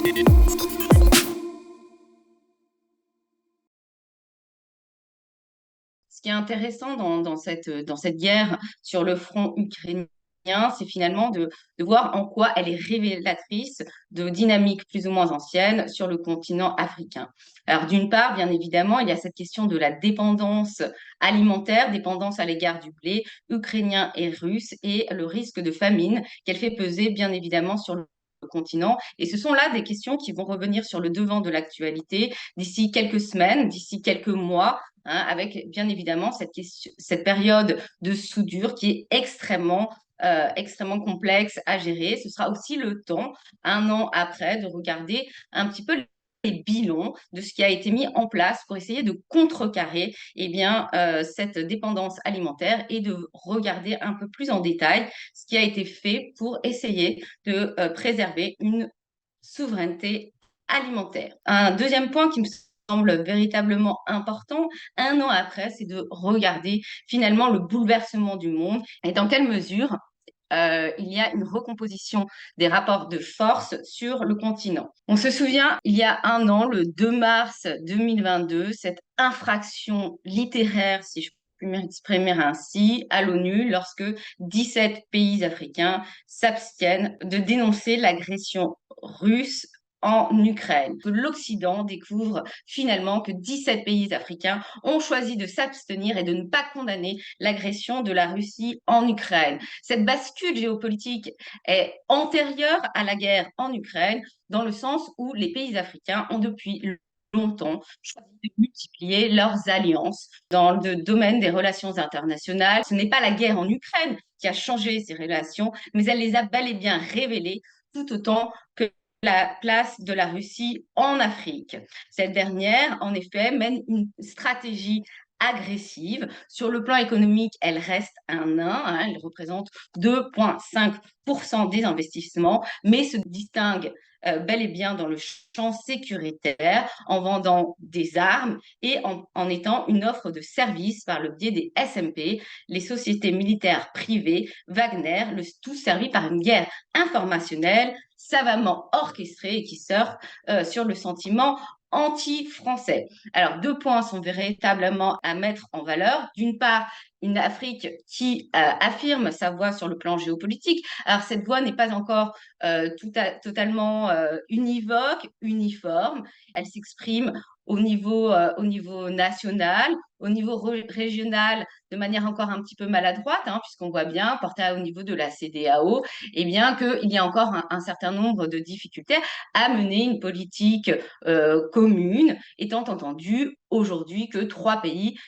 Ce qui est intéressant dans cette guerre sur le front ukrainien, c'est finalement de voir en quoi elle est révélatrice de dynamiques plus ou moins anciennes sur le continent africain. Alors, d'une part, bien évidemment, il y a cette question de la dépendance alimentaire, dépendance à l'égard du blé ukrainien et russe, et le risque de famine qu'elle fait peser, bien évidemment, sur le continent. Et ce sont là des questions qui vont revenir sur le devant de l'actualité d'ici quelques semaines, d'ici quelques mois, hein, avec bien évidemment cette période de soudure qui est extrêmement complexe à gérer. Ce sera aussi le temps, un an après, de regarder un petit peu les bilans de ce qui a été mis en place pour essayer de contrecarrer cette dépendance alimentaire et de regarder un peu plus en détail ce qui a été fait pour essayer de préserver une souveraineté alimentaire. Un deuxième point qui me semble véritablement important, un an après, c'est de regarder finalement le bouleversement du monde et dans quelle mesure il y a une recomposition des rapports de force sur le continent. On se souvient, il y a un an, le 2 mars 2022, cette infraction littéraire, si je puis m'exprimer ainsi, à l'ONU, lorsque 17 pays africains s'abstiennent de dénoncer l'agression russe en Ukraine. L'Occident découvre finalement que 17 pays africains ont choisi de s'abstenir et de ne pas condamner l'agression de la Russie en Ukraine. Cette bascule géopolitique est antérieure à la guerre en Ukraine, dans le sens où les pays africains ont depuis longtemps choisi de multiplier leurs alliances dans le domaine des relations internationales. Ce n'est pas la guerre en Ukraine qui a changé ces relations, mais elle les a bel et bien révélées, tout autant que la place de la Russie en Afrique. Cette dernière, en effet, mène une stratégie agressive. Sur le plan économique, elle reste un nain, hein, elle représente 2,5% des investissements, mais se distingue bel et bien dans le champ sécuritaire en vendant des armes et en étant une offre de services par le biais des SMP, les sociétés militaires privées, Wagner, le tout servi par une guerre informationnelle savamment orchestrée et qui surfe sur le sentiment anti-français. Alors, deux points sont véritablement à mettre en valeur. D'une part, une Afrique qui affirme sa voix sur le plan géopolitique. Alors, cette voix n'est pas encore totalement univoque, uniforme. Elle s'exprime au niveau national, au niveau régional, de manière encore un petit peu maladroite, hein, puisqu'on voit bien, portée au niveau de la CEDEAO, eh bien qu'il y a encore un certain nombre de difficultés à mener une politique commune, étant entendu aujourd'hui que trois pays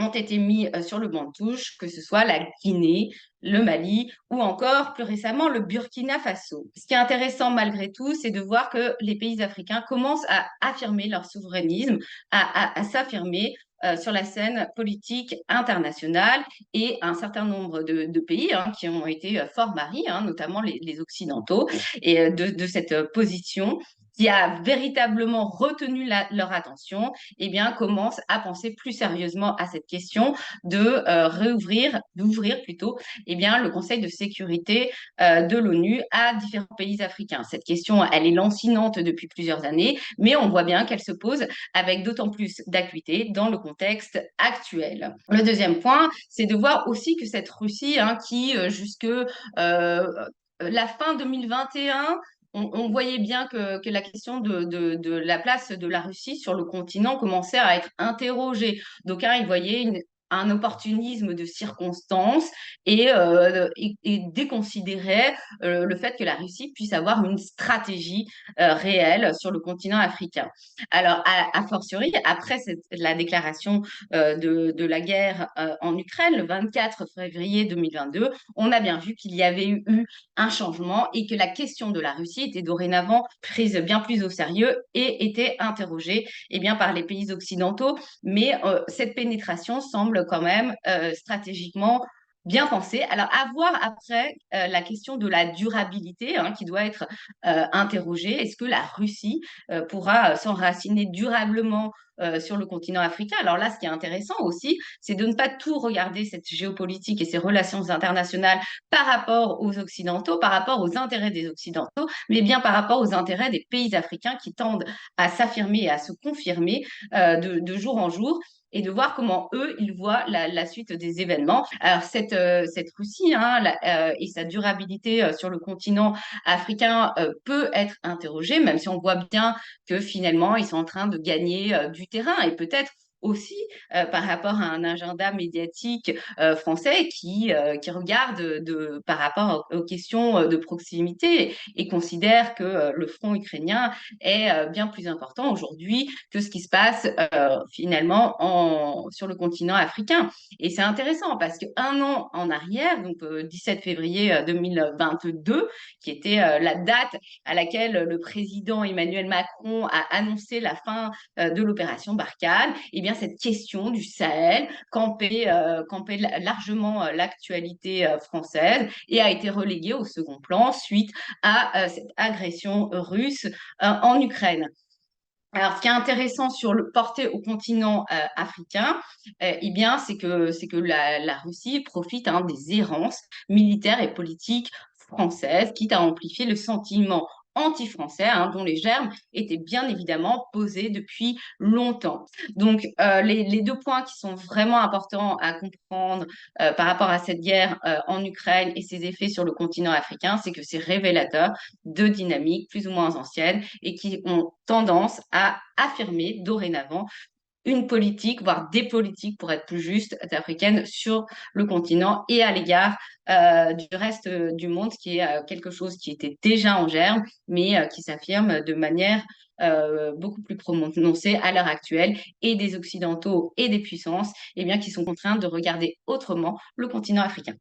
ont été mis sur le banc de touche, que ce soit la Guinée, le Mali ou encore plus récemment le Burkina Faso. Ce qui est intéressant malgré tout, c'est de voir que les pays africains commencent à affirmer leur souverainisme, à s'affirmer sur la scène politique internationale et un certain nombre de pays qui ont été fort maris, notamment les Occidentaux, et de cette position qui a véritablement retenu leur attention, eh bien, commencent à penser plus sérieusement à cette question de d'ouvrir plutôt, eh bien, le Conseil de sécurité de l'ONU à différents pays africains. Cette question, elle est lancinante depuis plusieurs années, mais on voit bien qu'elle se pose avec d'autant plus d'acuité dans le contexte actuel. Le deuxième point, c'est de voir aussi que cette Russie, qui jusque la fin 2021 on voyait bien que la question de la place de la Russie sur le continent commençait à être interrogée. D'aucuns y voyaient un opportunisme de circonstances et déconsidéraient le fait que la Russie puisse avoir une stratégie réelle sur le continent africain. Alors, a fortiori, après la déclaration de la guerre en Ukraine, le 24 février 2022, on a bien vu qu'il y avait eu un changement et que la question de la Russie était dorénavant prise bien plus au sérieux et était interrogée par les pays occidentaux. Mais cette pénétration semble quand même stratégiquement Bien pensé. Alors, à voir après la question de la durabilité hein, qui doit être interrogée. Est-ce que la Russie pourra s'enraciner durablement sur le continent africain? Alors là, ce qui est intéressant aussi, c'est de ne pas tout regarder cette géopolitique et ces relations internationales par rapport aux Occidentaux, par rapport aux intérêts des Occidentaux, mais bien par rapport aux intérêts des pays africains qui tendent à s'affirmer et à se confirmer de jour en jour et de voir comment eux, ils voient la suite des événements. Alors, cette Russie hein, et sa durabilité sur le continent africain peut être interrogée, même si on voit bien que finalement, ils sont en train de gagner du terrain et peut-être aussi par rapport à un agenda médiatique français qui regarde par rapport aux questions de proximité et considère que le front ukrainien est bien plus important aujourd'hui que ce qui se passe finalement sur le continent africain. Et c'est intéressant parce qu'un an en arrière, donc 17 février 2022, qui était la date à laquelle le président Emmanuel Macron a annoncé la fin de l'opération Barkhane, et bien cette question du Sahel campait largement l'actualité française et a été reléguée au second plan suite à cette agression russe en Ukraine. Alors, ce qui est intéressant sur le porté au continent africain, eh bien, c'est que la Russie profite hein, des errances militaires et politiques françaises, quitte à amplifier le sentiment anti-français, hein, dont les germes étaient bien évidemment posés depuis longtemps. Donc, les deux points qui sont vraiment importants à comprendre par rapport à cette guerre en Ukraine et ses effets sur le continent africain, c'est que c'est révélateur de dynamiques plus ou moins anciennes et qui ont tendance à affirmer dorénavant une politique, voire des politiques, pour être plus juste, africaines sur le continent et à l'égard du reste du monde, qui est quelque chose qui était déjà en germe, mais qui s'affirme de manière beaucoup plus prononcée à l'heure actuelle, et des Occidentaux et des puissances, eh bien, qui sont contraints de regarder autrement le continent africain.